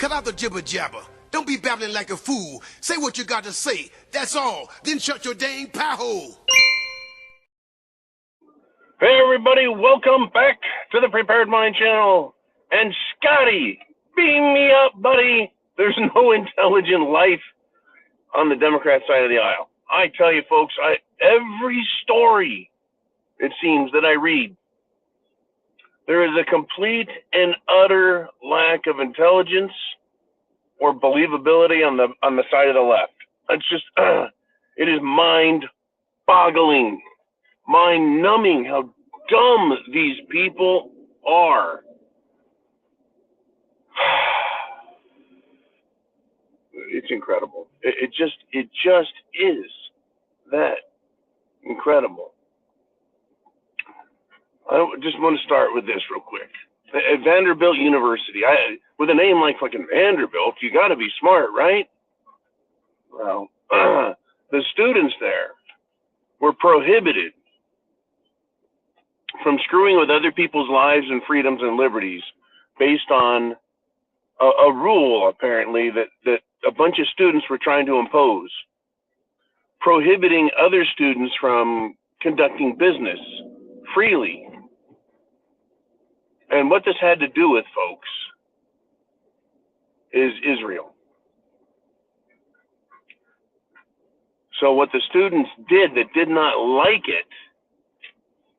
Cut out the jibber jabber. Don't be babbling like a fool. Say what you got to say. That's all. Then shut your dang pie hole. Hey everybody, welcome back to the Prepared Mind channel. And Scotty, beam me up, buddy. There's no intelligent life on the Democrat side of the aisle. I tell you folks, every story, it seems, that I read, there is a complete and utter lack of intelligence or believability on the side of the left. It's just, it is mind-boggling, mind-numbing how dumb these people are. It's incredible. It just is that incredible. I just want to start with this real quick. At Vanderbilt University, with a name like fucking Vanderbilt, you got to be smart, right? Well, the students there were prohibited from screwing with other people's lives and freedoms and liberties based on a rule, apparently, that a bunch of students were trying to impose, prohibiting other students from conducting business freely. And what this had to do with, folks, is Israel. So what the students did that did not like it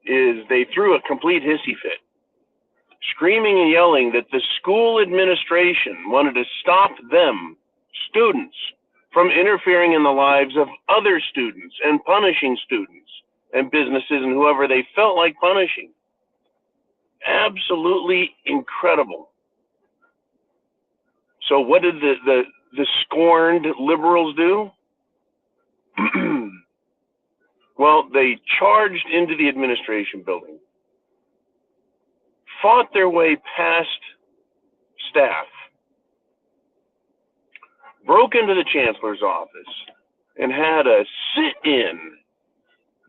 is they threw a complete hissy fit, screaming and yelling that the school administration wanted to stop them, students, from interfering in the lives of other students and punishing students and businesses and whoever they felt like punishing. Absolutely incredible. So what did the scorned liberals do? Well, they charged into the administration building, fought their way past staff, broke into the chancellor's office, and had a sit-in.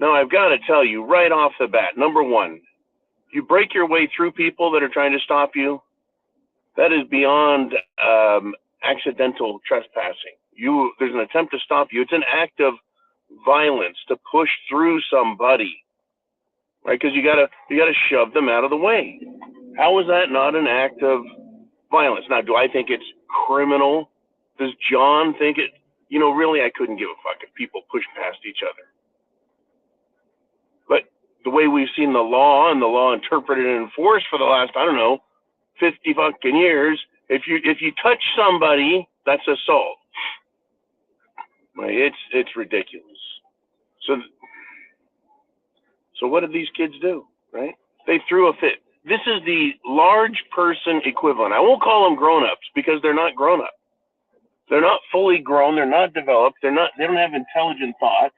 Now, I've got to tell you right off the bat, number one, you break your way through people that are trying to stop you, that is beyond accidental trespassing. There's an attempt to stop you. It's an act of violence to push through somebody, right? Because you gotta shove them out of the way. How is that not an act of violence? Now, do I think it's criminal? Does John think it? You know, really, I couldn't give a fuck if people push past each other. But the way we've seen the law and the law interpreted and enforced for the last, 50 fucking years, if you touch somebody, that's assault. Right? It's ridiculous. So what did these kids do? Right? They threw a fit. This is the large person equivalent. I won't call them grown-ups because they're not grown-up. They're not fully grown. They're not developed. They don't have intelligent thoughts.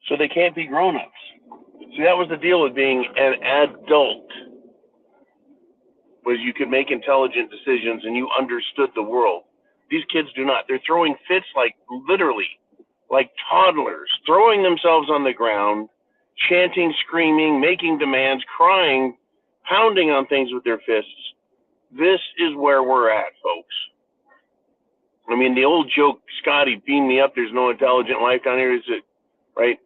So they can't be grown-ups. See, that was the deal with being an adult, was you could make intelligent decisions and you understood the world. These kids do not. They're throwing fits literally like toddlers, throwing themselves on the ground, chanting, screaming, making demands, crying, pounding on things with their fists. This is where we're at, folks. I mean, the old joke, Scotty, beam me up, there's no intelligent life down here, is it, right?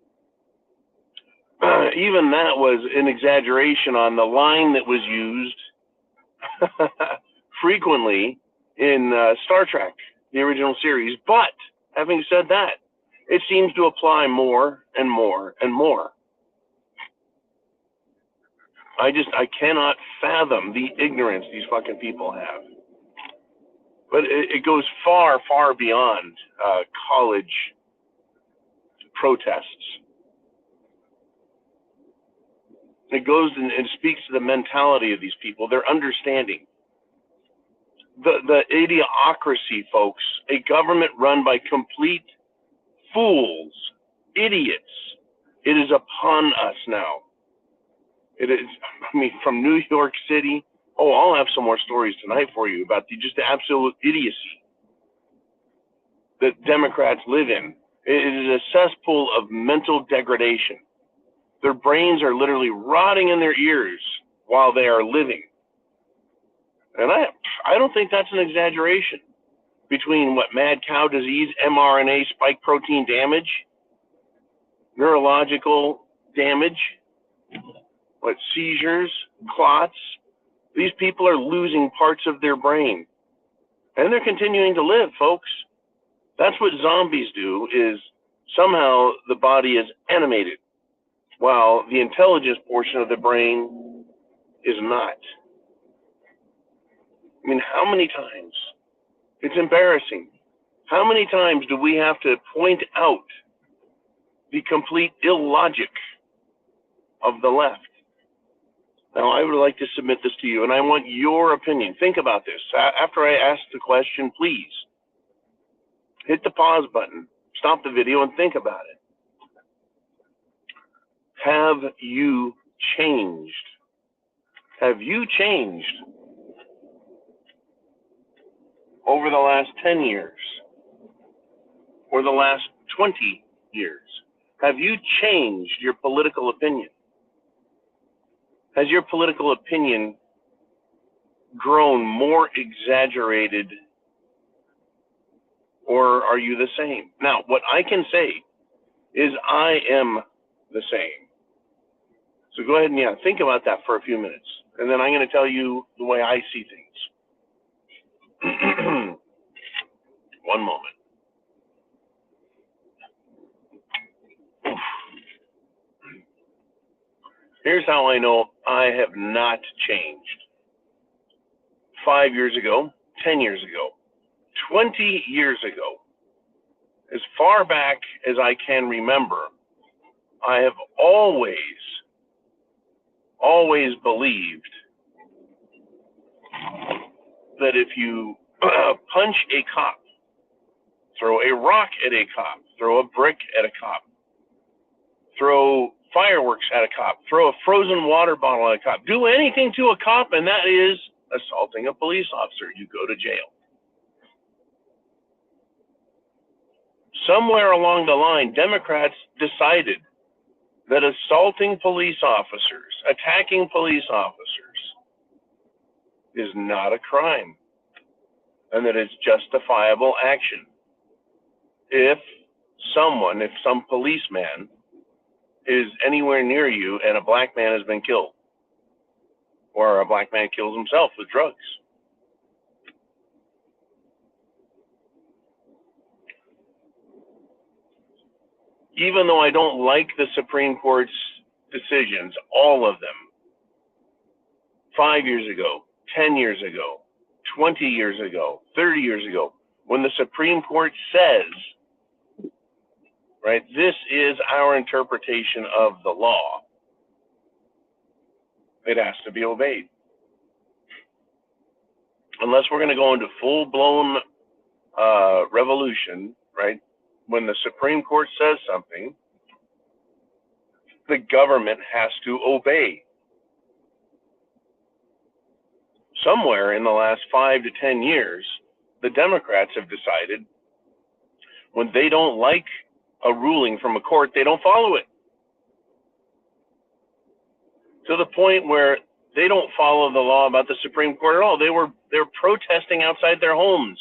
Even that was an exaggeration on the line that was used frequently in Star Trek, the original series. But having said that, it seems to apply more and more and more. I cannot fathom the ignorance these fucking people have. But it goes far, far beyond college protests. It goes and speaks to the mentality of these people, their understanding. The idiocracy, folks, a government run by complete fools, idiots. It is upon us now. It is, from New York City. Oh, I'll have some more stories tonight for you about just the absolute idiocy that Democrats live in. It is a cesspool of mental degradation. Their brains are literally rotting in their ears while they are living. And I don't think that's an exaggeration. Between what mad cow disease, mRNA spike protein damage, neurological damage, what seizures, clots, these people are losing parts of their brain. And they're continuing to live, folks. That's what zombies do, is somehow the body is animated, while the intelligence portion of the brain is not. I mean, how many times? It's embarrassing. How many times do we have to point out the complete illogic of the left? Now, I would like to submit this to you, and I want your opinion. Think about this. After I ask the question, please hit the pause button, stop the video, and think about it. Have you changed? Have you changed over the last 10 years or the last 20 years? Have you changed your political opinion? Has your political opinion grown more exaggerated, or are you the same? Now, what I can say is I am the same. So go ahead and think about that for a few minutes, and then I'm going to tell you the way I see things. One moment. Here's how I know I have not changed. 5 years ago, 10 years ago, 20 years ago, as far back as I can remember, I have always believed that if you punch a cop, throw a rock at a cop, throw a brick at a cop, throw fireworks at a cop, throw a frozen water bottle at a cop, do anything to a cop, and that is assaulting a police officer. You go to jail. Somewhere along the line, Democrats decided that assaulting police officers, attacking police officers, is not a crime, and that it's justifiable action. If some policeman is anywhere near you and a black man has been killed, or a black man kills himself with drugs. Even though I don't like the Supreme Court's decisions, all of them, 5 years ago, 10 years ago, 20 years ago, 30 years ago, when the Supreme Court says, right, this is our interpretation of the law, it has to be obeyed. Unless we're going to go into full-blown revolution, right? When the Supreme Court says something, the government has to obey. Somewhere in the last 5 to 10 years, the Democrats have decided when they don't like a ruling from a court, they don't follow it. To the point where they don't follow the law about the Supreme Court at all. They're protesting outside their homes,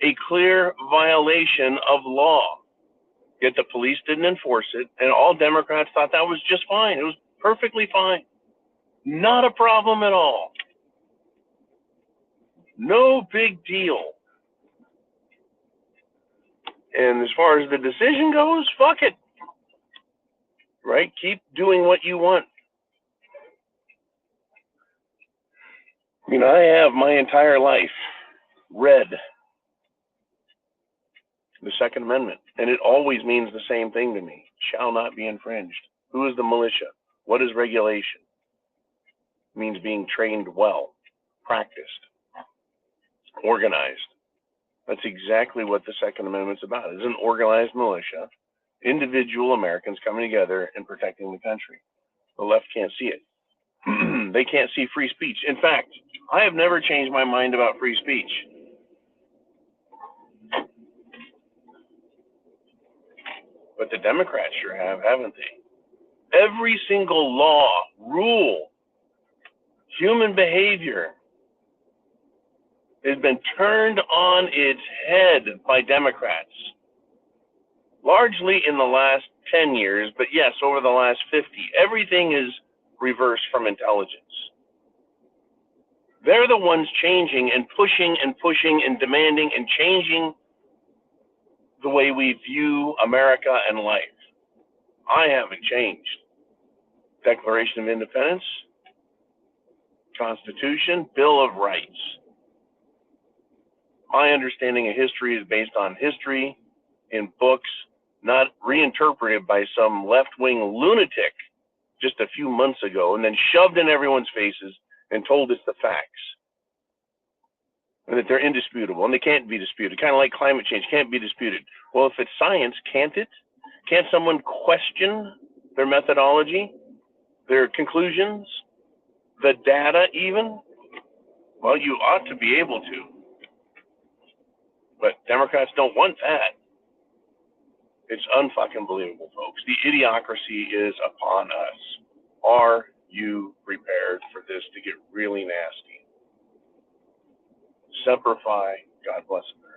a clear violation of law. Yet the police didn't enforce it, and all Democrats thought that was just fine. It was perfectly fine. Not a problem at all. No big deal. And as far as the decision goes, fuck it. Right? Keep doing what you want. I have my entire life read the Second Amendment, and it always means the same thing to me. Shall not be infringed. Who is the militia? What is regulation? It means being trained well, practiced, organized. That's exactly what the Second Amendment's about. It's an organized militia, individual Americans coming together and protecting the country. The left can't see it. They can't see free speech. In fact, I have never changed my mind about free speech. But the Democrats sure have, haven't they? Every single law, rule, human behavior has been turned on its head by Democrats, largely in the last 10 years, but yes, over the last 50. Everything is reversed from intelligence. They're the ones changing and pushing and demanding and changing the way we view America and life. I haven't changed. Declaration of Independence, Constitution, Bill of Rights. My understanding of history is based on history in books, not reinterpreted by some left-wing lunatic just a few months ago and then shoved in everyone's faces and told us the facts. And that they're indisputable and they can't be disputed. Kind of like climate change, can't be disputed. Well, if it's science, can't it? Can't someone question their methodology, their conclusions, the data even? Well, you ought to be able to. But Democrats don't want that. It's unfucking believable, folks. The idiocracy is upon us. Are you prepared for this to get really nasty? Semper Fi. God bless America.